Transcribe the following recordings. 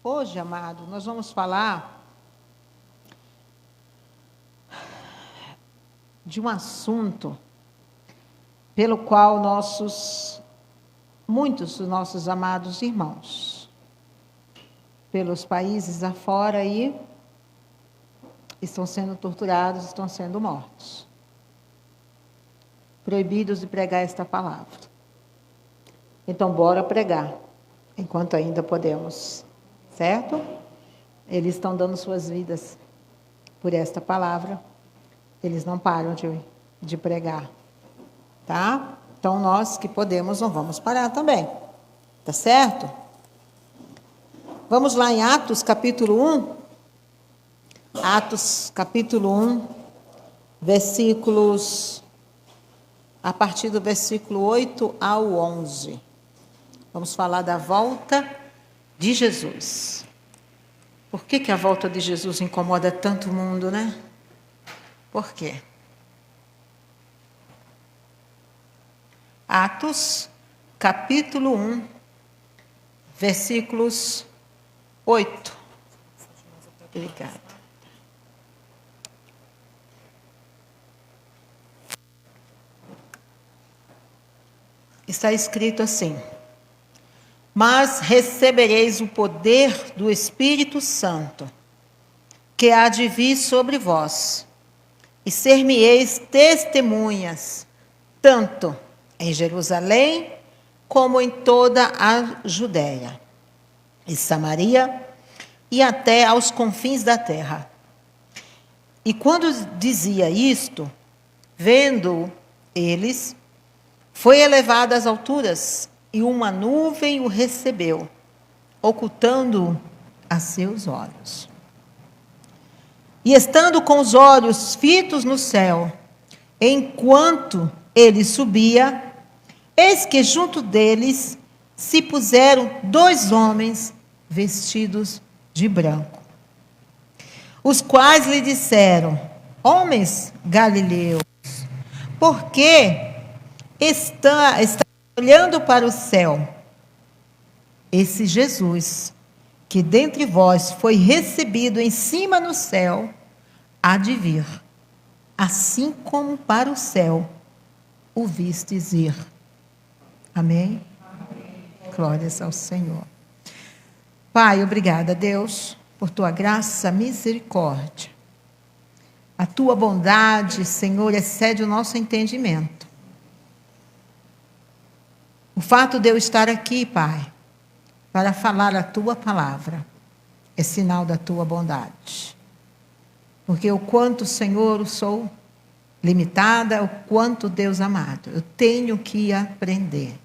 Hoje, amado, nós vamos falar de um assunto pelo qual muitos dos nossos amados irmãos, pelos países afora aí, estão sendo torturados, estão sendo mortos. Proibidos de pregar esta palavra. Então, bora pregar, enquanto ainda podemos, certo? Eles estão dando suas vidas por esta palavra, eles não param de pregar, tá? Então, nós que podemos, não vamos parar também, tá certo? Vamos lá em Atos, capítulo 1. Atos, capítulo 1, a partir do versículo 8 ao 11. Vamos falar da volta de Jesus. Por que a volta de Jesus incomoda tanto o mundo, né? Por quê? Atos, capítulo 1, versículos 8. Obrigada. Está escrito assim: mas recebereis o poder do Espírito Santo, que há de vir sobre vós, e ser-me-eis testemunhas, tanto em Jerusalém, como em toda a Judéia e Samaria, e até aos confins da terra. E quando dizia isto, vendo eles, foi elevado às alturas, e uma nuvem o recebeu, ocultando-o a seus olhos. E estando com os olhos fitos no céu, enquanto ele subia, eis que junto deles se puseram 2 homens vestidos de branco, os quais lhe disseram: homens galileus, por que está olhando para o céu? Esse Jesus, que dentre vós foi recebido em cima no céu, há de vir, assim como para o céu o vistes ir. Amém? Amém. Glórias ao Senhor. Pai, obrigada, Deus, por tua graça, misericórdia. A tua bondade, Senhor, excede o nosso entendimento. O fato de eu estar aqui, Pai, para falar a tua palavra, é sinal da tua bondade. Porque o quanto, Senhor, eu sou limitada, o quanto, Deus amado, eu tenho que aprender.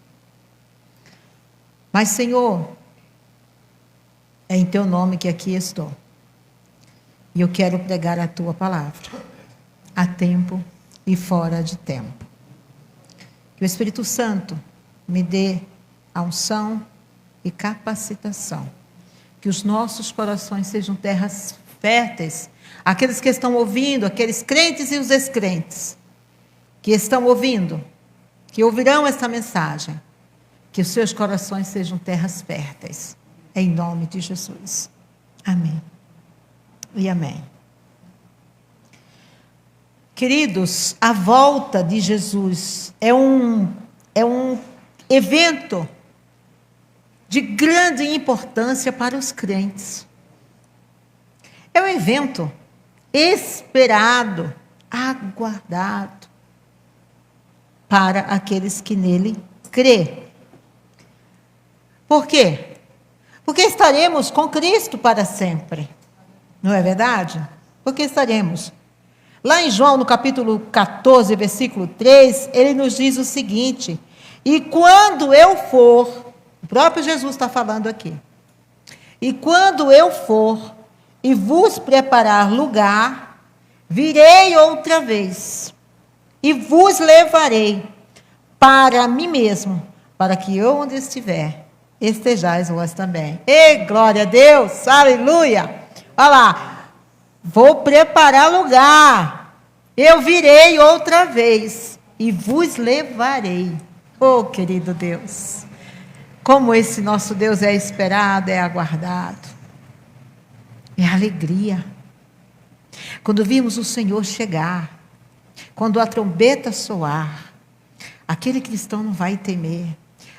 Mas, Senhor, é em teu nome que aqui estou. E eu quero pregar a tua palavra, a tempo e fora de tempo. Que o Espírito Santo me dê a unção e capacitação. Que os nossos corações sejam terras férteis. Aqueles que estão ouvindo, aqueles crentes e os descrentes, que estão ouvindo, que ouvirão esta mensagem. Que os seus corações sejam terras férteis. Em nome de Jesus. Amém. E amém. Queridos, a volta de Jesus é um evento de grande importância para os crentes. É um evento esperado, aguardado para aqueles que nele crêem. Por quê? Porque estaremos com Cristo para sempre. Não é verdade? Porque estaremos. Lá em João, no capítulo 14, versículo 3, ele nos diz o seguinte: e quando eu for, o próprio Jesus está falando aqui, e quando eu for e vos preparar lugar, virei outra vez, e vos levarei para mim mesmo, para que eu onde estiver, estejais vós também. Ei, glória a Deus, aleluia! Olha lá, vou preparar lugar, eu virei outra vez e vos levarei. Oh, querido Deus, como esse nosso Deus é esperado, é aguardado. É alegria. Quando vimos o Senhor chegar, quando a trombeta soar, aquele cristão não vai temer.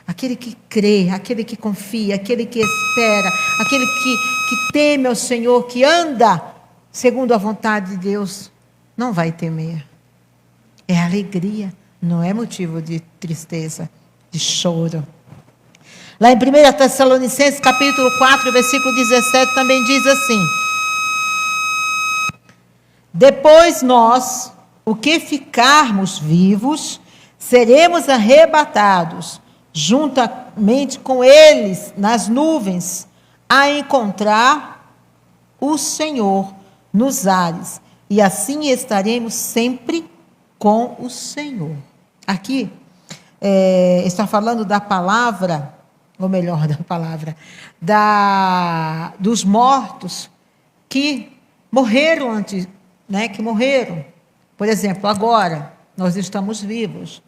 Aquele que crê, aquele que confia, aquele que espera, aquele que teme ao Senhor, que anda segundo a vontade de Deus, não vai temer. É alegria, não é motivo de tristeza, de choro. Lá em 1 Tessalonicenses, capítulo 4, versículo 17, também diz assim: depois nós, o que ficarmos vivos, seremos arrebatados, juntamente com eles, nas nuvens, a encontrar o Senhor nos ares, e assim estaremos sempre com o Senhor. Aqui, está falando da palavra, ou melhor, da palavra, dos mortos que morreram antes, que morreram. Por exemplo, agora, nós estamos vivos.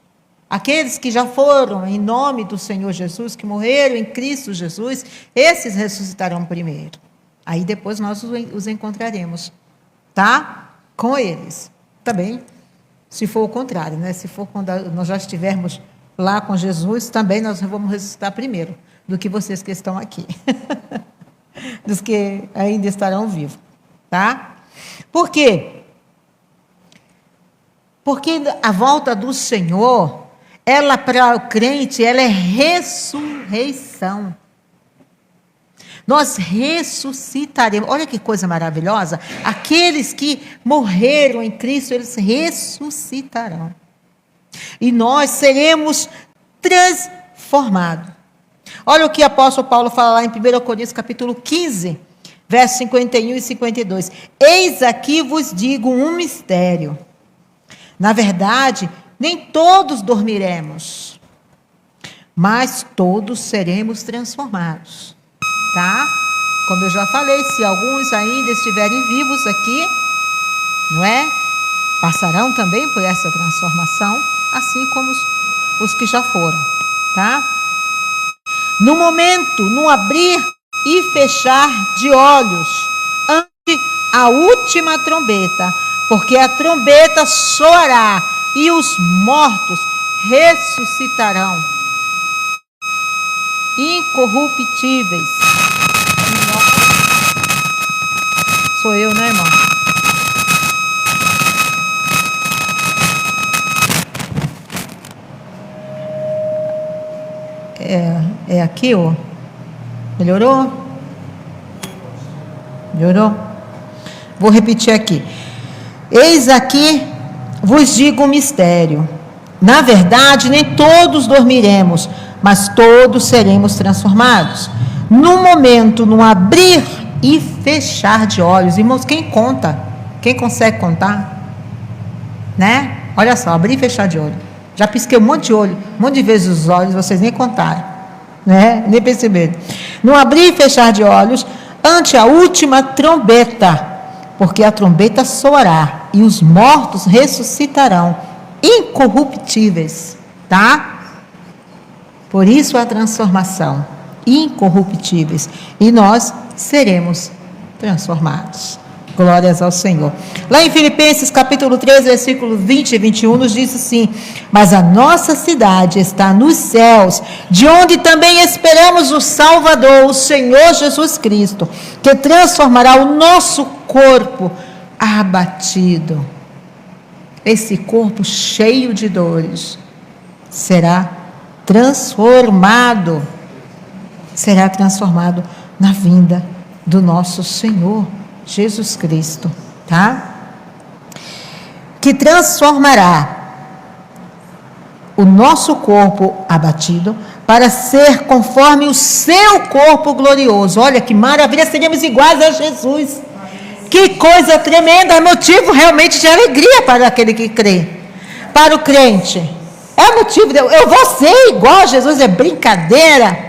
Aqueles que já foram em nome do Senhor Jesus, que morreram em Cristo Jesus, esses ressuscitarão primeiro. Aí depois nós os encontraremos, tá? Com eles. Também, se for o contrário, Se for quando nós já estivermos lá com Jesus, também nós vamos ressuscitar primeiro, do que vocês que estão aqui. Dos que ainda estarão vivos, tá? Por quê? Porque a volta do Senhor, ela para o crente, ela é ressurreição. Nós ressuscitaremos. Olha que coisa maravilhosa. Aqueles que morreram em Cristo, eles ressuscitarão. E nós seremos transformados. Olha o que o apóstolo Paulo fala lá em 1 Coríntios capítulo 15, versos 51 e 52. Eis aqui vos digo um mistério. Na verdade, nem todos dormiremos, mas todos seremos transformados, tá? Como eu já falei, se alguns ainda estiverem vivos aqui, passarão também por essa transformação, assim como os que já foram, tá? No momento, no abrir e fechar de olhos, ante a última trombeta, porque a trombeta soará e os mortos ressuscitarão, incorruptíveis. Sou eu, né, irmão? É aqui, ó. Melhorou? Melhorou? Vou repetir aqui. Eis aqui vos digo um mistério. Na verdade, nem todos dormiremos, mas todos seremos transformados. No momento, no abrir e fechar de olhos. Irmãos, quem conta? Quem consegue contar? Olha só, abrir e fechar de olho. Já pisquei um monte de olho, um monte de vezes os olhos, vocês nem contaram, nem perceberam. No abrir e fechar de olhos, ante a última trombeta, porque a trombeta soará e os mortos ressuscitarão, incorruptíveis, tá? Por isso a transformação, incorruptíveis, e nós seremos transformados. Glórias ao Senhor. Lá em Filipenses capítulo 3, versículo 20 e 21, nos diz assim: mas a nossa cidade está nos céus, de onde também esperamos o Salvador, o Senhor Jesus Cristo, que transformará o nosso corpo abatido. Esse corpo cheio de dores será transformado na vinda do nosso Senhor Jesus Cristo, tá? Que transformará o nosso corpo abatido para ser conforme o seu corpo glorioso. Olha que maravilha, seríamos iguais a Jesus. Que coisa tremenda, é motivo realmente de alegria para aquele que crê. Para o crente, é motivo de eu vou ser igual a Jesus, é brincadeira.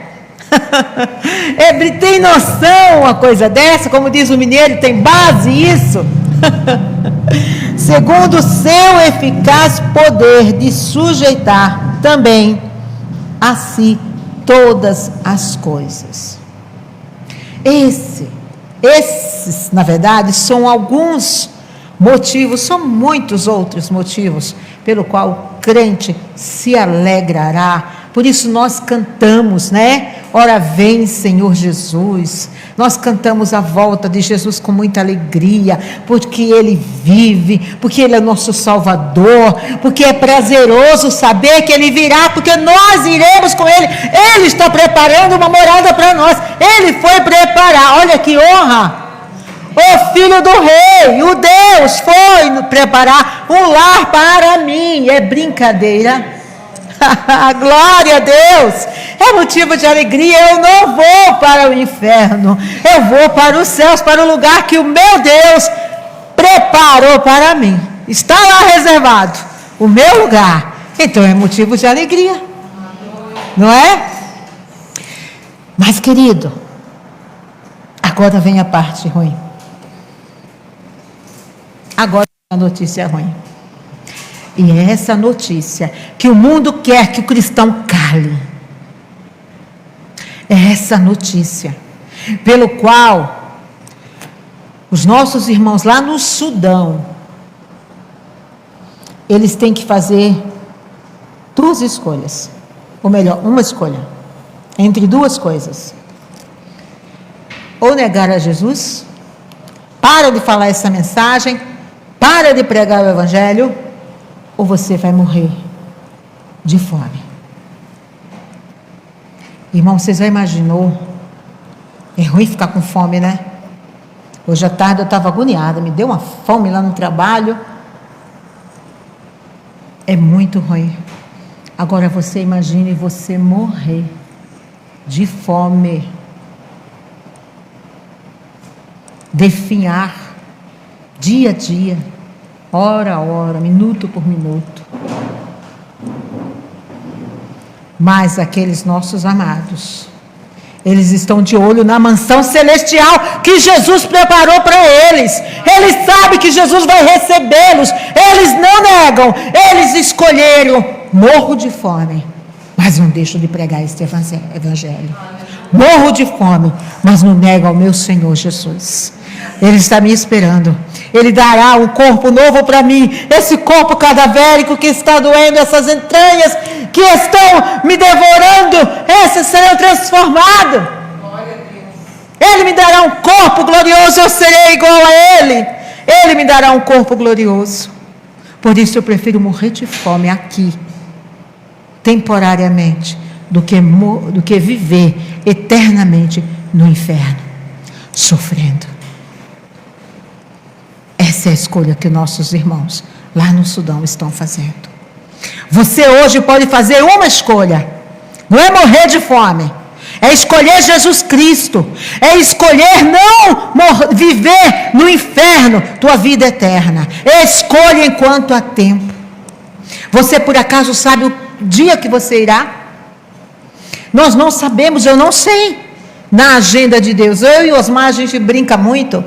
Tem noção uma coisa dessa? Como diz o mineiro, tem base isso? Segundo o seu eficaz poder de sujeitar também a si todas as coisas. Esse esses, na verdade, são alguns motivos, são muitos outros motivos pelo qual o crente se alegrará. Por isso nós cantamos, né? Ora vem, Senhor Jesus. Nós cantamos a volta de Jesus com muita alegria, porque Ele vive, porque Ele é nosso Salvador, porque é prazeroso saber que Ele virá, porque nós iremos com Ele. Ele está preparando uma morada para nós. Ele foi preparar. Olha que honra! O Filho do Rei, o Deus, foi preparar um lar para mim. É brincadeira? Glória a Deus, é motivo de alegria. Eu não vou para o inferno, eu vou para os céus, para o lugar que o meu Deus preparou para mim. Está lá reservado o meu lugar. Então é motivo de alegria, não é? Mas, querido, agora vem a parte ruim. Agora a notícia ruim. E é essa notícia que o mundo quer que o cristão cale. É essa notícia pelo qual os nossos irmãos lá no Sudão, eles têm que fazer duas escolhas. Ou melhor, uma escolha entre duas coisas. Ou negar a Jesus, para de falar essa mensagem, para de pregar o evangelho, ou você vai morrer de fome. Irmão, você já imaginou? É ruim ficar com fome, né? Hoje à tarde eu estava agoniada, me deu uma fome lá no trabalho. É muito ruim. Agora você imagine você morrer de fome, definhar dia a dia, hora a hora, minuto por minuto. Mas aqueles nossos amados, eles estão de olho na mansão celestial que Jesus preparou para eles. Eles sabem que Jesus vai recebê-los. Eles não negam. Eles escolheram: morro de fome, mas não deixo de pregar este evangelho. Morro de fome, mas não nego ao meu Senhor Jesus. Ele está me esperando. Ele dará um corpo novo para mim. Esse corpo cadavérico que está doendo, essas entranhas que estão me devorando, esses serão transformados. Ele me dará um corpo glorioso, eu serei igual a Ele. Ele me dará um corpo glorioso. Por isso eu prefiro morrer de fome aqui, temporariamente, do que viver eternamente no inferno, sofrendo. Essa é a escolha que nossos irmãos lá no Sudão estão fazendo. Você hoje pode fazer uma escolha. Não é morrer de fome. É escolher Jesus Cristo. É escolher não viver no inferno tua vida eterna. Escolha enquanto há tempo. Você por acaso sabe o dia que você irá? Nós não sabemos, eu não sei. Na agenda de Deus, eu e Osmar, a gente brinca muito.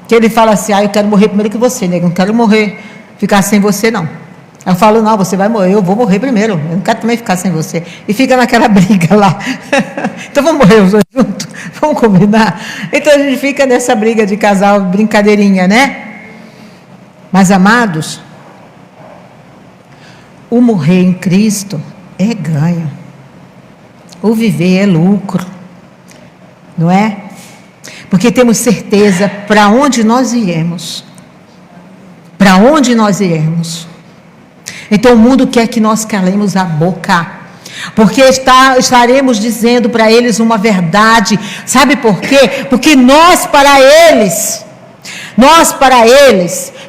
Que ele fala assim: eu quero morrer primeiro que você, nego, não quero morrer, ficar sem você não. Eu falo: não, você vai morrer, eu vou morrer primeiro, eu não quero também ficar sem você. E fica naquela briga lá. Então vamos morrer os dois juntos, vamos combinar. Então a gente fica nessa briga de casal, brincadeirinha, né? Mas amados, o morrer em Cristo é ganho, o viver é lucro, não é? Porque temos certeza para onde nós iremos. Para onde nós iremos. Então o mundo quer que nós calemos a boca. Porque estaremos dizendo para eles uma verdade. Sabe por quê? Porque nós para eles,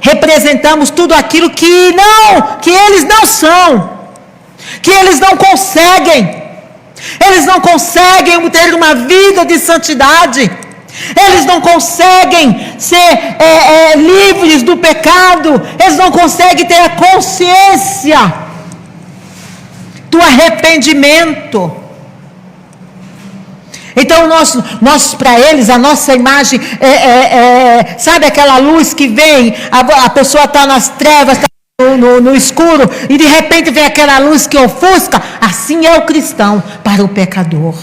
representamos tudo aquilo que eles não são. Que eles não conseguem. Eles não conseguem ter uma vida de santidade. Eles não conseguem ser livres do pecado. Eles não conseguem ter a consciência do arrependimento. Então nós para eles, a nossa imagem sabe aquela luz que vem, a pessoa está nas trevas, está no escuro, e de repente vem aquela luz que ofusca. Assim é o cristão para o pecador,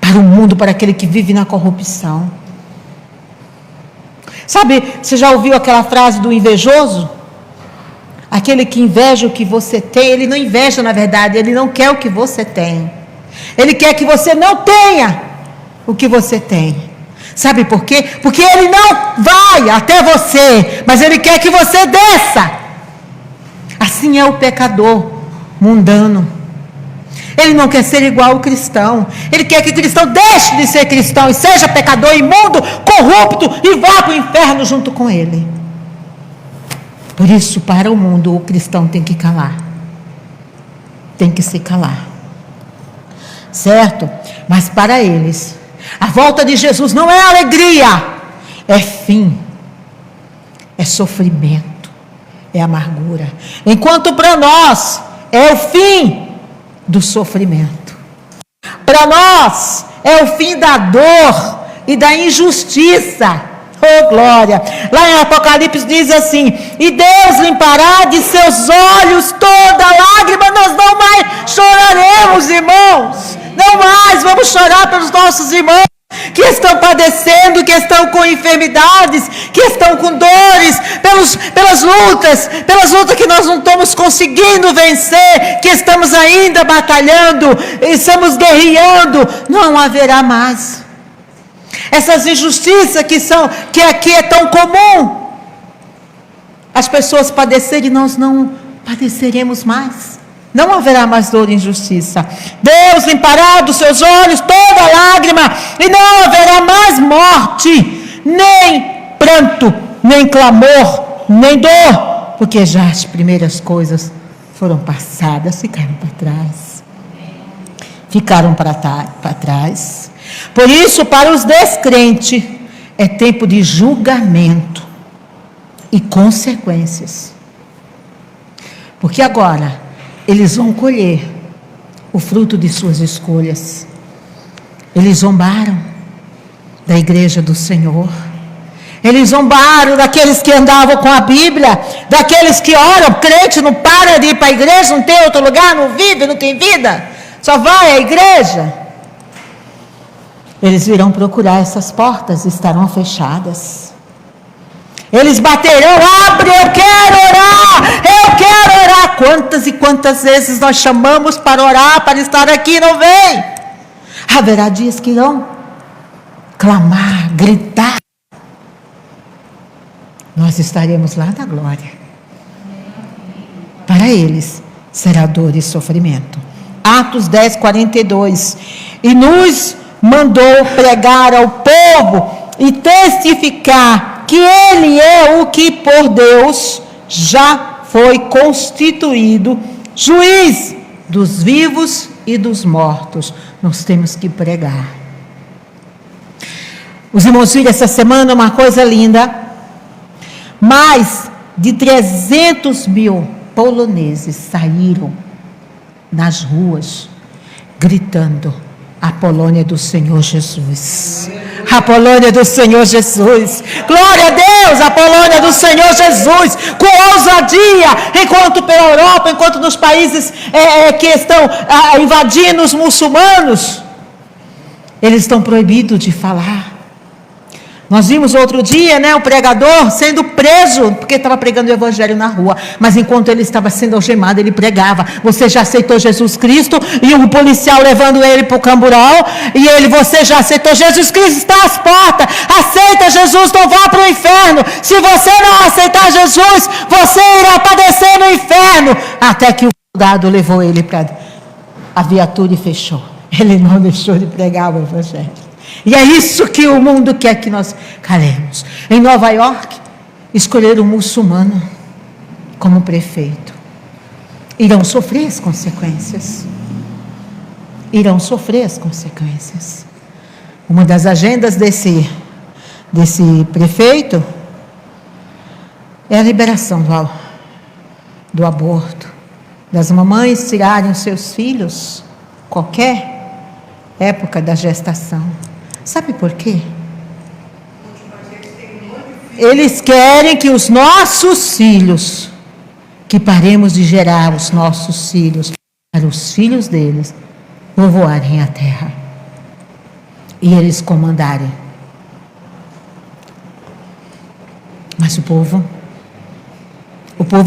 para o mundo, para aquele que vive na corrupção. Sabe, você já ouviu aquela frase do invejoso? Aquele que inveja o que você tem. Ele não inveja, na verdade, ele não quer o que você tem. Ele quer que você não tenha o que você tem. Sabe por quê? Porque ele não vai até você, mas ele quer que você desça. Assim é o pecador mundano. Ele não quer ser igual ao cristão. Ele quer que o cristão deixe de ser cristão e seja pecador imundo, corrupto e vá para o inferno junto com ele. Por isso, para o mundo, o cristão tem que calar. Tem que se calar. Certo? Mas para eles, a volta de Jesus não é alegria, é fim, é sofrimento, é amargura. Enquanto para nós é o fim do sofrimento. Para nós é o fim da dor e da injustiça. Oh, glória! Lá em Apocalipse diz assim: e Deus limpará de seus olhos toda lágrima. Nós não mais choraremos, irmãos. Não mais vamos chorar pelos nossos irmãos que estão padecendo, que estão com enfermidades, que estão com dores, pelas lutas que nós não estamos conseguindo vencer, que estamos ainda batalhando, estamos guerreando. Não haverá mais essas injustiças que aqui é tão comum as pessoas padecerem, nós não padeceremos mais. Não haverá mais dor e injustiça. Deus limpará dos seus olhos toda lágrima, e não haverá mais morte, nem pranto, nem clamor, nem dor, porque já as primeiras coisas foram passadas, ficaram para trás. Ficaram para trás. Por isso, para os descrentes, é tempo de julgamento e consequências. Porque agora eles vão colher o fruto de suas escolhas. Eles zombaram da igreja do Senhor. Eles zombaram daqueles que andavam com a Bíblia, daqueles que oram. Crente não para de ir para a igreja, não tem outro lugar, não vive, não tem vida, só vai à igreja. Eles virão procurar essas portas, estarão fechadas. Eles baterão: abre, eu quero orar, eu quero orar. Quantas e quantas vezes nós chamamos para orar, para estar aqui, não vem. Haverá dias que irão clamar, gritar. Nós estaremos lá na glória. Para eles será dor e sofrimento. Atos 10, 42. E nos mandou pregar ao povo e testificar que ele é o que por Deus já foi constituído juiz dos vivos e dos mortos. Nós temos que pregar. Os irmãos viram essa semana uma coisa linda. Mais de 300 mil poloneses saíram nas ruas gritando: a Polônia do Senhor Jesus. A Polônia do Senhor Jesus. Glória a Deus, a Polônia do Senhor Jesus. Com ousadia, enquanto pela Europa, enquanto nos países que estão invadindo os muçulmanos, eles estão proibidos de falar. Nós vimos outro dia, o pregador sendo preso, porque estava pregando o evangelho na rua, mas enquanto ele estava sendo algemado, ele pregava: você já aceitou Jesus Cristo? E um policial levando ele para o camburão, e ele: você já aceitou Jesus Cristo? Está às portas, aceita Jesus, não vá para o inferno. Se você não aceitar Jesus, você irá padecer no inferno. Até que o soldado levou ele para a viatura e fechou. Ele não deixou de pregar o evangelho. E é isso que o mundo quer que nós calemos. Em Nova York, escolheram um muçulmano como prefeito. Irão sofrer as consequências. Irão sofrer as consequências. Uma das agendas desse prefeito é a liberação do aborto. Das mamães tirarem os seus filhos qualquer época da gestação. Sabe por quê? Eles querem que os nossos filhos, que paremos de gerar os nossos filhos, para os filhos deles povoarem a terra e eles comandarem. Mas o povo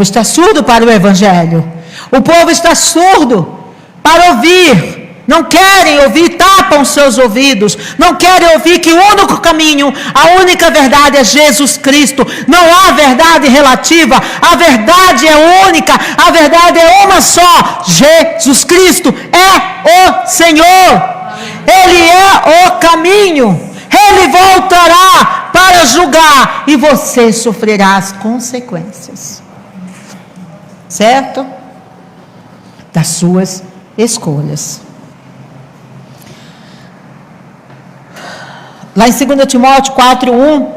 está surdo para o Evangelho. O povo está surdo para ouvir. Não querem ouvir, tapam seus ouvidos. Não querem ouvir que o único caminho, a única verdade é Jesus Cristo. Não há verdade relativa. A verdade é única. A verdade é uma só. Jesus Cristo é o Senhor. Ele é o caminho. Ele voltará para julgar e você sofrerá as consequências. Certo? Das suas escolhas. Lá em 2 Timóteo 4:1,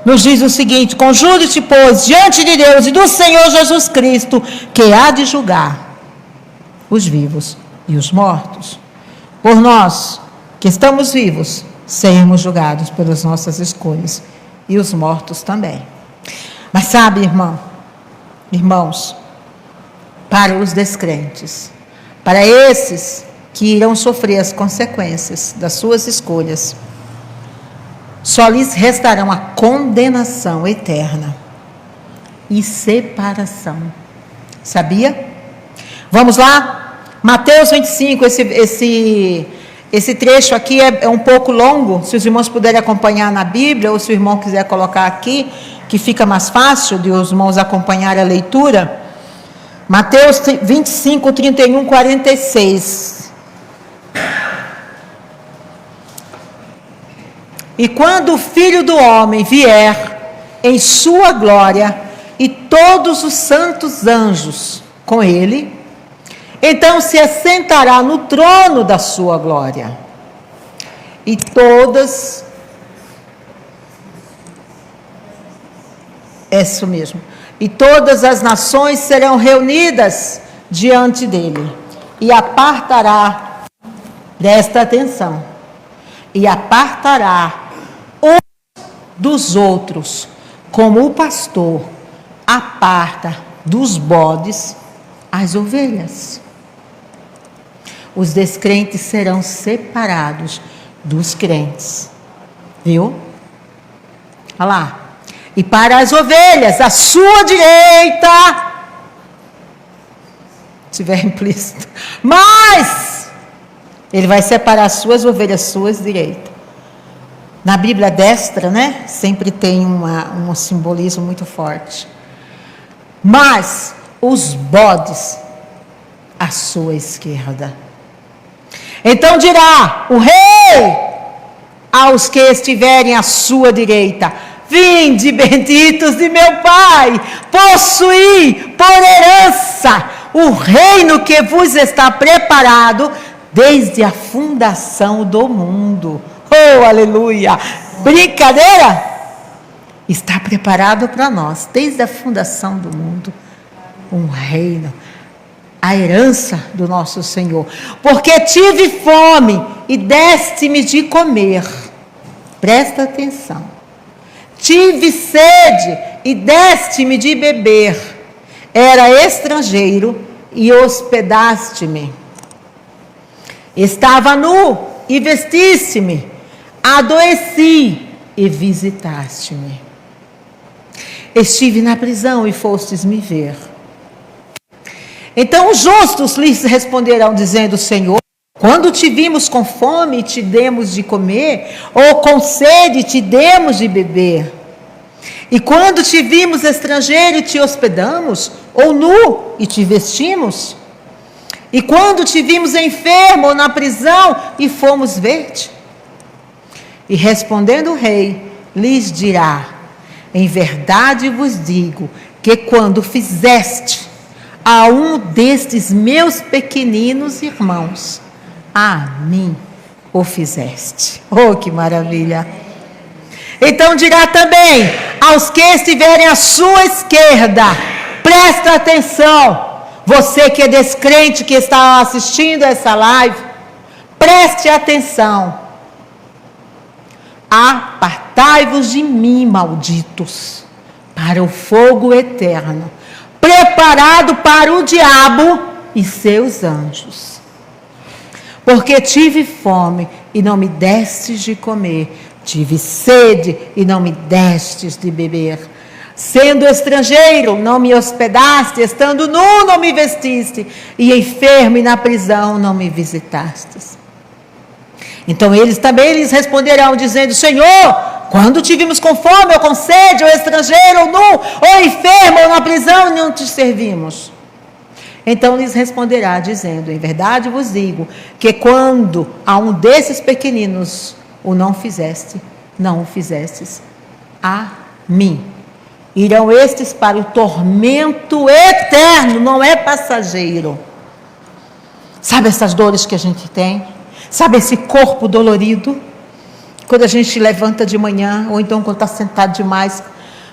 nos diz o seguinte: conjure-te, pois, diante de Deus e do Senhor Jesus Cristo, que há de julgar os vivos e os mortos. Por nós, que estamos vivos, sermos julgados pelas nossas escolhas, e os mortos também. Mas sabe, irmãos, para os descrentes, para esses que irão sofrer as consequências das suas escolhas, só lhes restarão a condenação eterna e separação. Sabia? Vamos lá? Mateus 25, esse trecho aqui é um pouco longo. Se os irmãos puderem acompanhar na Bíblia, ou se o irmão quiser colocar aqui, que fica mais fácil de os irmãos acompanharem a leitura. Mateus 25, 31, 46. E quando o Filho do Homem vier em sua glória e todos os santos anjos com ele, então se assentará no trono da sua glória. E todas, isso mesmo, e todas as nações serão reunidas diante dele, e apartará, presta atenção, e apartará uns dos outros, como o pastor aparta dos bodes as ovelhas. Os descrentes serão separados dos crentes. Viu? Olha lá. E para as ovelhas, à sua direita, tiver implícito, mas ele vai separar as suas ovelhas, suas direitas. Na Bíblia destra, né? Sempre tem um simbolismo muito forte. Mas os bodes à sua esquerda. Então dirá o rei aos que estiverem à sua direita: vinde, benditos de meu Pai, possuí por herança o reino que vos está preparado desde a fundação do mundo. Oh, aleluia! Brincadeira? Está preparado para nós, desde a fundação do mundo, um reino, a herança do nosso Senhor. Porque tive fome e deste-me de comer. Presta atenção. Tive sede e deste-me de beber. Era estrangeiro e hospedaste-me. Estava nu e vestiste-me. Adoeci e visitaste-me. Estive na prisão e fostes me ver. Então os justos lhes responderão, dizendo: Senhor, quando te vimos com fome e te demos de comer, ou com sede e te demos de beber? E quando te vimos estrangeiro e te hospedamos, ou nu e te vestimos? E quando te vimos enfermo ou na prisão e fomos ver-te? E respondendo o rei, lhes dirá: em verdade vos digo que quando fizeste a um destes meus pequeninos irmãos, a mim o fizeste. Oh, que maravilha! Então dirá também aos que estiverem à sua esquerda: presta atenção, você que é descrente, que está assistindo essa live, preste atenção. Apartai-vos de mim, malditos, para o fogo eterno, preparado para o diabo e seus anjos. Porque tive fome e não me destes de comer, tive sede e não me destes de beber, Sendo estrangeiro, não me hospedaste, estando nu, não me vestiste, e enfermo e na prisão, não me visitastes. Então eles também lhes responderão, dizendo: Senhor, quando te vimos com fome, ou com sede, ou estrangeiro, ou nu, ou enfermo, ou na prisão, não te servimos? Então lhes responderá, dizendo: em verdade vos digo, que quando a um desses pequeninos o não fizeste, não o fizestes a mim. Irão estes para o tormento eterno, não é passageiro. Sabe essas dores que a gente tem? Sabe esse corpo dolorido? Quando a gente levanta de manhã, ou então quando está sentado demais,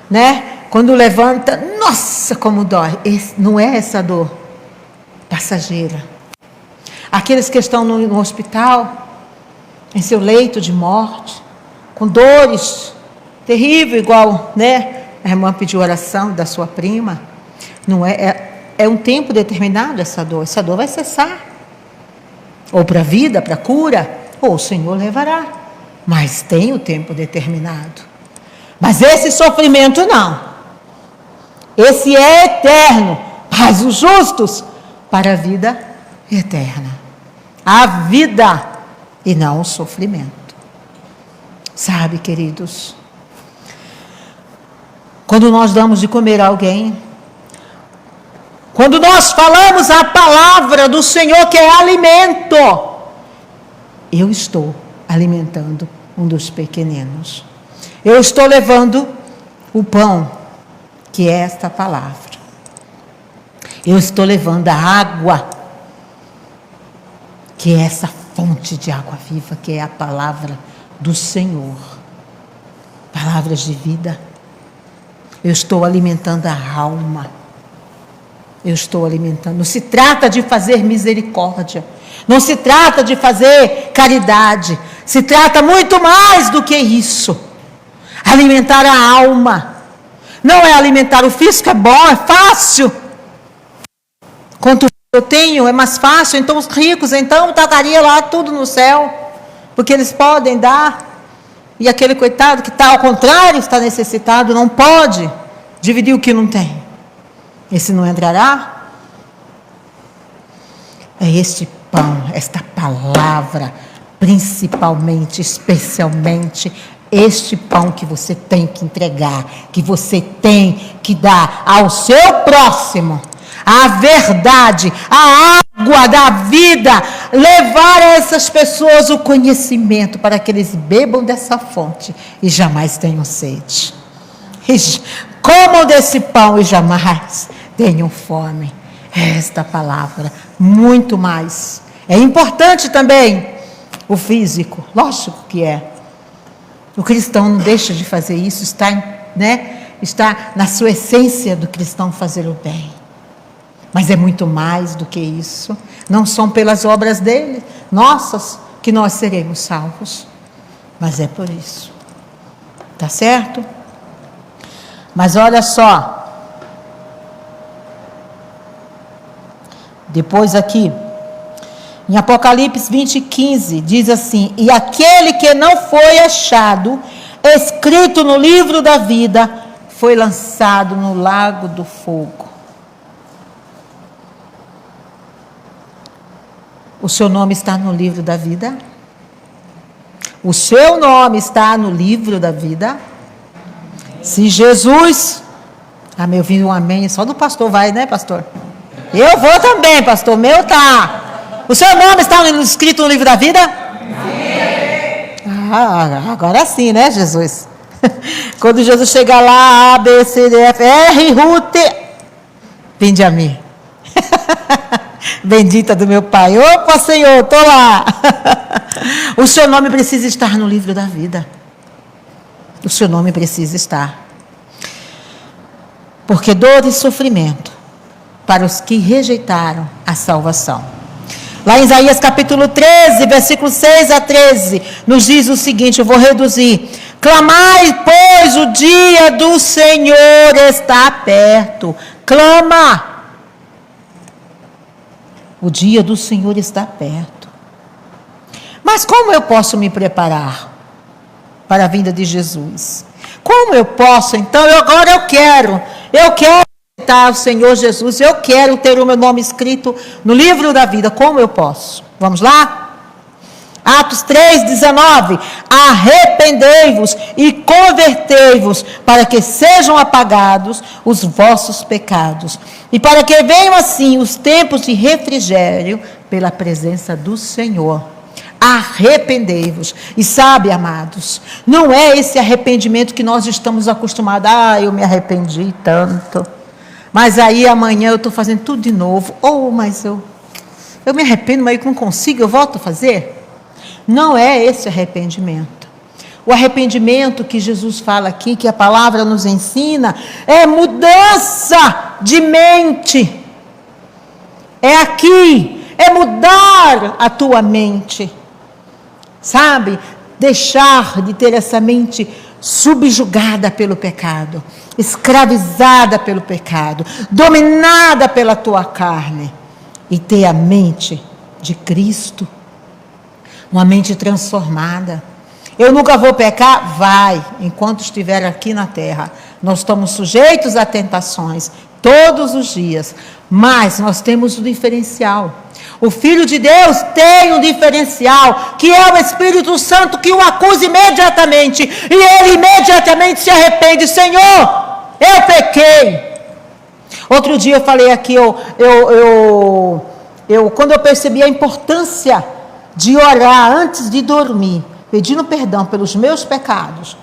né? Quando levanta, nossa, como dói. Não é essa dor passageira. Aqueles que estão no hospital, em seu leito de morte, com dores terríveis, igual, né? A irmã pediu oração da sua prima. Não é um tempo determinado essa dor. Essa dor vai cessar. Ou para a vida, para a cura, ou o Senhor levará. Mas tem o tempo determinado. Mas esse sofrimento não. Esse é eterno. Mas os justos para a vida eterna. A vida e não o sofrimento. Sabe, queridos, quando nós damos de comer a alguém, quando nós falamos a palavra do Senhor, que é alimento, eu estou alimentando um dos pequeninos. Eu estou levando o pão, que é esta palavra. Eu estou levando a água, que é essa fonte de água viva, que é a palavra do Senhor. Palavras de vida. Eu estou alimentando a alma. Eu estou alimentando. Não se trata de fazer misericórdia. Não se trata de fazer caridade. Se trata muito mais do que isso. Alimentar a alma. Não é alimentar o físico, é bom, é fácil. Quanto eu tenho, é mais fácil. Então os ricos, então, tacaria lá tudo no céu. Porque eles podem dar. E aquele coitado que está ao contrário, está necessitado, não pode dividir o que não tem. Esse não entrará? É este pão, esta palavra, principalmente, especialmente, este pão que você tem que entregar, que você tem que dar ao seu próximo. A verdade, a água da vida, levar a essas pessoas o conhecimento para que eles bebam dessa fonte e jamais tenham sede. Comam desse pão e jamais tenham fome. Esta palavra, muito mais. É importante também o físico, lógico que é. O cristão não deixa de fazer isso, está na sua essência do cristão fazer o bem. Mas é muito mais do que isso. Não são pelas obras dele, nossas, que nós seremos salvos. Mas é por isso. Tá certo? Mas olha só. Depois aqui, em Apocalipse 20:15, diz assim: e aquele que não foi achado, escrito no livro da vida, foi lançado no lago do fogo. O seu nome está no livro da vida? O seu nome está no livro da vida? Se Jesus... meu filho, um amém. Só do pastor vai, né, pastor? Eu vou também, pastor. Meu tá. O seu nome está escrito no livro da vida? Agora sim, né, Jesus? Quando Jesus chegar lá, A, B, C, D, F, R, U, T... Vinde a mim. Bendita do meu Pai. Opa, Senhor, estou lá. O seu nome precisa estar no livro da vida. O seu nome precisa estar. Porque dor e sofrimento para os que rejeitaram a salvação. Lá em Isaías capítulo 13, versículo 6 a 13, nos diz o seguinte, eu vou reduzir. Clamai, pois o dia do Senhor está perto. Clama. O dia do Senhor está perto. Mas como eu posso me preparar para a vinda de Jesus? Como eu posso? Então, agora eu quero aceitar o Senhor Jesus, eu quero ter o meu nome escrito no livro da vida. Como eu posso? Vamos lá? Atos 3:19, arrependei-vos e convertei-vos, para que sejam apagados os vossos pecados, e para que venham assim os tempos de refrigério pela presença do Senhor. Arrependei-vos. E sabe, amados, não é esse arrependimento que nós estamos acostumados. Eu me arrependi tanto, mas aí amanhã eu estou fazendo tudo de novo. Mas eu me arrependo, mas eu não consigo, eu volto a fazer. Não é esse arrependimento. O arrependimento que Jesus fala aqui, que a palavra nos ensina, é mudança de mente. É aqui, é mudar a tua mente. Sabe? Deixar de ter essa mente subjugada pelo pecado, escravizada pelo pecado, dominada pela tua carne, e ter a mente de Cristo. Uma mente transformada. Eu nunca vou pecar? Vai, enquanto estiver aqui na terra. Nós estamos sujeitos a tentações todos os dias, mas nós temos um diferencial. O Filho de Deus tem um diferencial, que é o Espírito Santo, que o acusa imediatamente, e ele imediatamente se arrepende. Senhor, eu pequei. Outro dia eu falei aqui, quando eu percebi a importância de orar antes de dormir, pedindo perdão pelos meus pecados,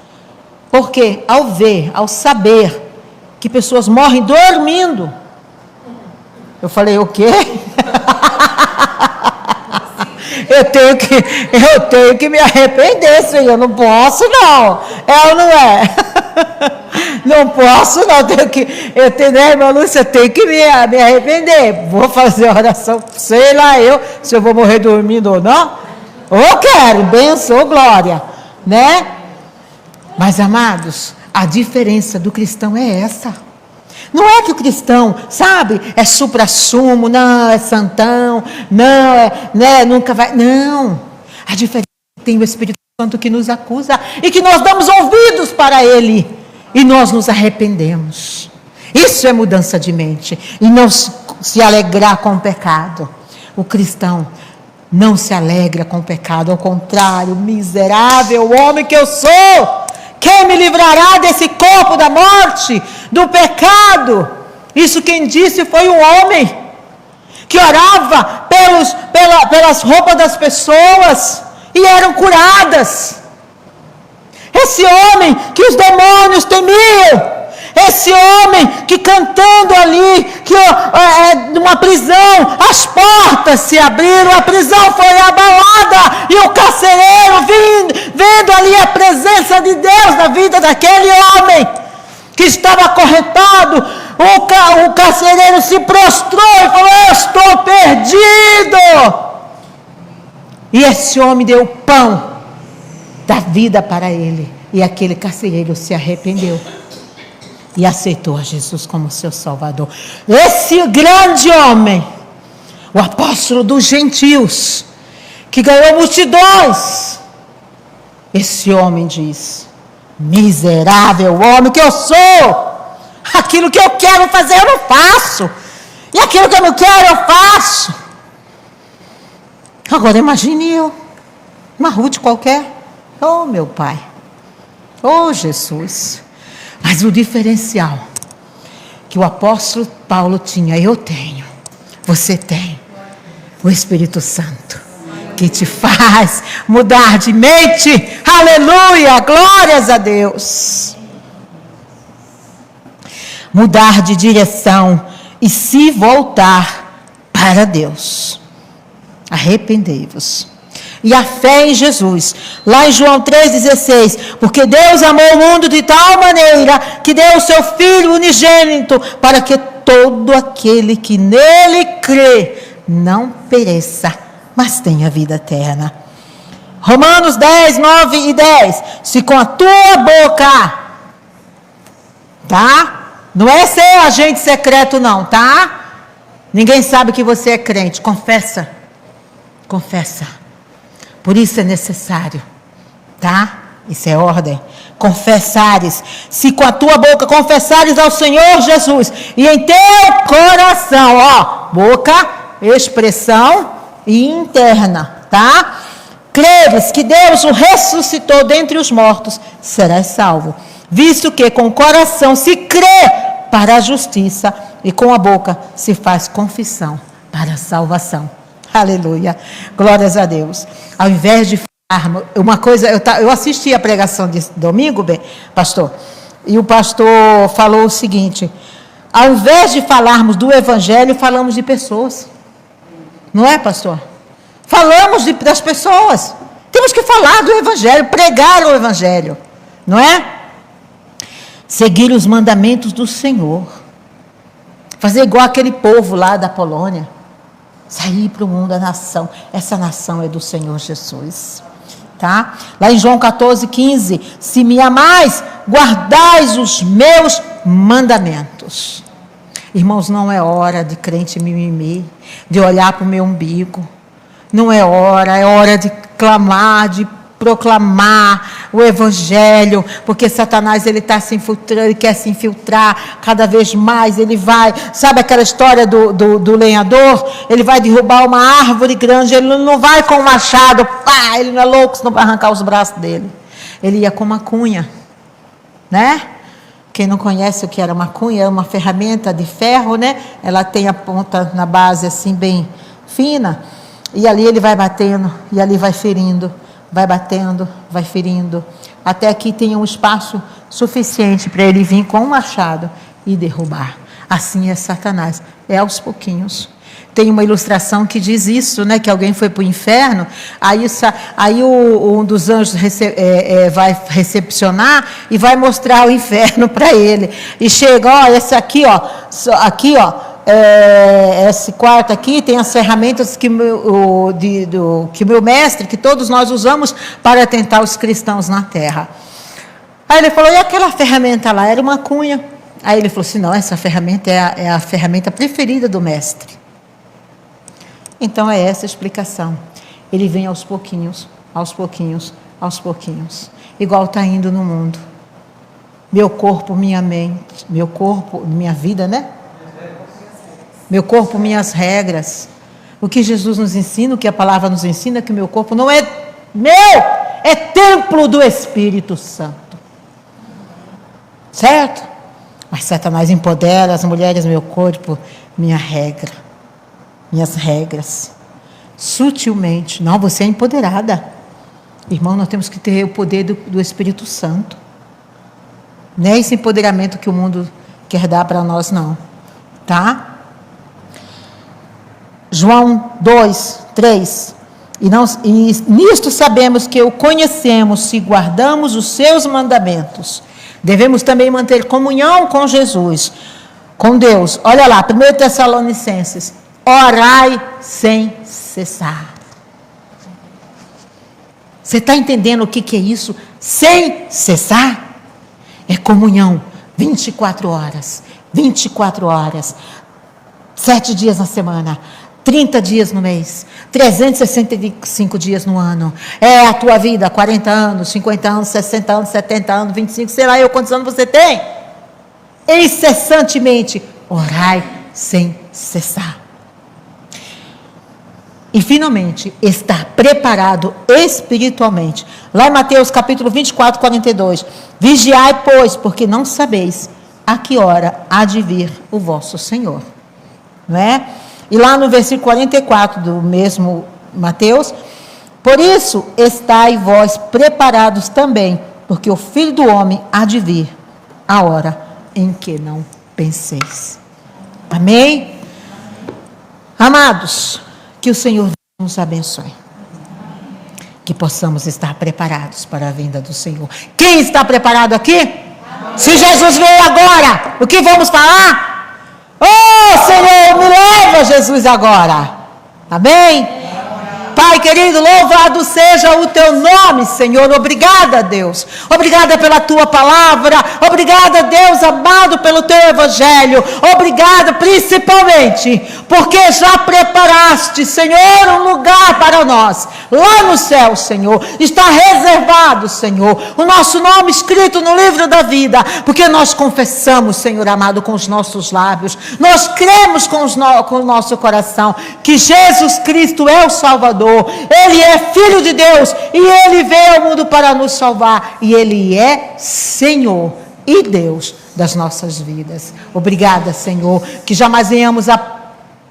porque ao saber que pessoas morrem dormindo, eu falei, o quê? Eu tenho que me arrepender, Senhor, não posso não, ou não é? Não posso não, né, irmã Lúcia, eu tenho que me arrepender, vou fazer oração, sei lá se eu vou morrer dormindo ou não, quero, benção, glória, né? Mas, amados, a diferença do cristão é essa. Não é que o cristão, sabe, é supra-sumo, não, é santão, não, nunca vai, não. A diferença é que tem o Espírito Santo que nos acusa e que nós damos ouvidos para ele e nós nos arrependemos. Isso é mudança de mente e não se alegrar com o pecado. O cristão não se alegra com o pecado, ao contrário, miserável homem que eu sou, quem me livrará desse corpo da morte, do pecado? Isso quem disse foi um homem que orava pelas roupas das pessoas e eram curadas. Esse homem que os demônios temiam. Esse homem que cantando ali, numa prisão, as portas se abriram, a prisão foi abalada, e o carcereiro vendo ali a presença de Deus na vida daquele homem, que estava acorrentado, o carcereiro se prostrou e falou, eu estou perdido. E esse homem deu o pão da vida para ele, e aquele carcereiro se arrependeu e aceitou a Jesus como seu Salvador. Esse grande homem, o apóstolo dos gentios, que ganhou multidões, esse homem diz, miserável homem que eu sou, aquilo que eu quero fazer eu não faço, e aquilo que eu não quero eu faço. Agora imagine eu, uma Ruth qualquer, meu Pai, Jesus. Mas o diferencial que o apóstolo Paulo tinha, eu tenho, você tem, o Espírito Santo, que te faz mudar de mente. Aleluia, glórias a Deus. Mudar de direção e se voltar para Deus. Arrependei-vos. E a fé em Jesus, lá em João 3,16, porque Deus amou o mundo de tal maneira que deu o seu Filho unigênito, para que todo aquele que nele crê não pereça, mas tenha vida eterna. Romanos 10, 9 e 10, se com a tua boca, tá? Não é ser agente secreto não, tá? Ninguém sabe que você é crente, confessa. Por isso é necessário, tá? Isso é ordem. confessares, se com a tua boca confessares ao Senhor Jesus, e em teu coração, ó, boca, expressão e interna, tá? Creres que Deus o ressuscitou dentre os mortos, serás salvo. Visto que com o coração se crê para a justiça e com a boca se faz confissão para a salvação. Aleluia. Glórias a Deus. Ao invés de falar, uma coisa, eu assisti a pregação de domingo, bem, pastor, e o pastor falou o seguinte: ao invés de falarmos do evangelho, falamos de pessoas. Não é, pastor? Falamos das pessoas. Temos que falar do evangelho, pregar o evangelho, não é? Seguir os mandamentos do Senhor. Fazer igual aquele povo lá da Polônia. Sair para o mundo, a nação. Essa nação é do Senhor Jesus. Tá? Lá em João 14:15. Se me amais, guardais os meus mandamentos. Irmãos, não é hora de crente mimimi, de olhar para o meu umbigo. Não é hora de clamar, de proclamar o evangelho, porque Satanás ele está se infiltrando, ele quer se infiltrar cada vez mais, ele vai, sabe aquela história do lenhador? Ele vai derrubar uma árvore grande, ele não vai com o machado, pá, ele não é louco, senão vai arrancar os braços dele. Ele ia com uma cunha, né? Quem não conhece o que era uma cunha, é uma ferramenta de ferro, né? Ela tem a ponta na base assim bem fina, e ali ele vai batendo, e ali vai ferindo, vai batendo, vai ferindo, até que tenha um espaço suficiente para ele vir com um machado e derrubar. Assim é Satanás, é aos pouquinhos. Tem uma ilustração que diz isso, né? Que alguém foi para o inferno, aí um dos anjos vai recepcionar e vai mostrar o inferno para ele. E chega, ó, esse aqui, ó, esse quarto aqui tem as ferramentas que meu mestre, que todos nós usamos para tentar os cristãos na terra. Aí ele falou, e aquela ferramenta lá? Era uma cunha. Aí ele falou assim, não, essa ferramenta é a ferramenta preferida do mestre. Então é essa a explicação. Ele vem aos pouquinhos, aos pouquinhos, aos pouquinhos. Igual está indo no mundo. Meu corpo, minha mente, meu corpo, minha vida, né? Meu corpo, minhas regras. O que Jesus nos ensina, o que a palavra nos ensina, é que o meu corpo não é meu, é templo do Espírito Santo. Certo? Mas Satanás empodera as mulheres, meu corpo, minha regra, minhas regras. Sutilmente. Não, você é empoderada. Irmão, nós temos que ter o poder do Espírito Santo. Não é esse empoderamento que o mundo quer dar para nós, não. Tá? João 2:3. E nisto sabemos que o conhecemos se guardamos os seus mandamentos. Devemos também manter comunhão com Jesus, com Deus. Olha lá, 1 Tessalonicenses. Orai sem cessar. Você está entendendo o que é isso? Sem cessar? É comunhão, 24 horas. 24 horas. 7 dias na semana. 30 dias no mês, 365 dias no ano. É a tua vida, 40 anos, 50 anos, 60 anos, 70 anos, 25, sei lá eu quantos anos você tem. Incessantemente, orai sem cessar. E finalmente, estar preparado espiritualmente. Lá em Mateus capítulo 24, 42. Vigiai, pois, porque não sabeis a que hora há de vir o vosso Senhor. Não é? E lá no versículo 44 do mesmo Mateus, por isso estai vós preparados também, porque o Filho do Homem há de vir a hora em que não penseis. Amém? Amados, que o Senhor nos abençoe. Que possamos estar preparados para a vinda do Senhor. Quem está preparado aqui? Amém. Se Jesus veio agora, o que vamos falar? Oh, Senhor, me leva, Jesus, agora. Amém? Pai querido, louvado seja o teu nome, Senhor. Obrigada, Deus. Obrigada pela tua palavra. Obrigada, Deus amado, pelo teu evangelho. Obrigada, principalmente, porque já preparaste, Senhor, um lugar para nós. Lá no céu, Senhor, está reservado, Senhor, o nosso nome escrito no livro da vida, porque nós confessamos, Senhor amado, com os nossos lábios. Nós cremos com o nosso coração que Jesus Cristo é o Salvador. Ele é Filho de Deus e Ele veio ao mundo para nos salvar. E Ele é Senhor e Deus das nossas vidas. Obrigada, Senhor, que jamais venhamos a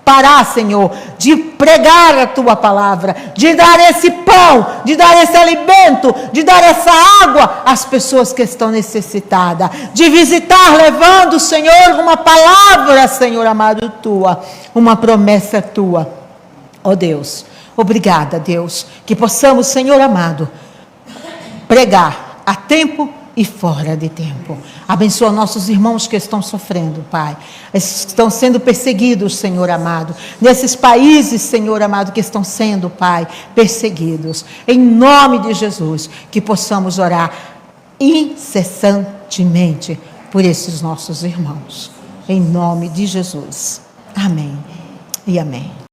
parar, Senhor, de pregar a Tua palavra, de dar esse pão, de dar esse alimento, de dar essa água às pessoas que estão necessitadas, de visitar levando, Senhor, uma palavra, Senhor amado, Tua, uma promessa Tua. Ó Deus, obrigada, Deus, que possamos, Senhor amado, pregar a tempo e fora de tempo. Abençoa nossos irmãos que estão sofrendo, Pai. Estão sendo perseguidos, Senhor amado. Nesses países, Senhor amado, que estão sendo, Pai, perseguidos. Em nome de Jesus, que possamos orar incessantemente por esses nossos irmãos. Em nome de Jesus. Amém e amém.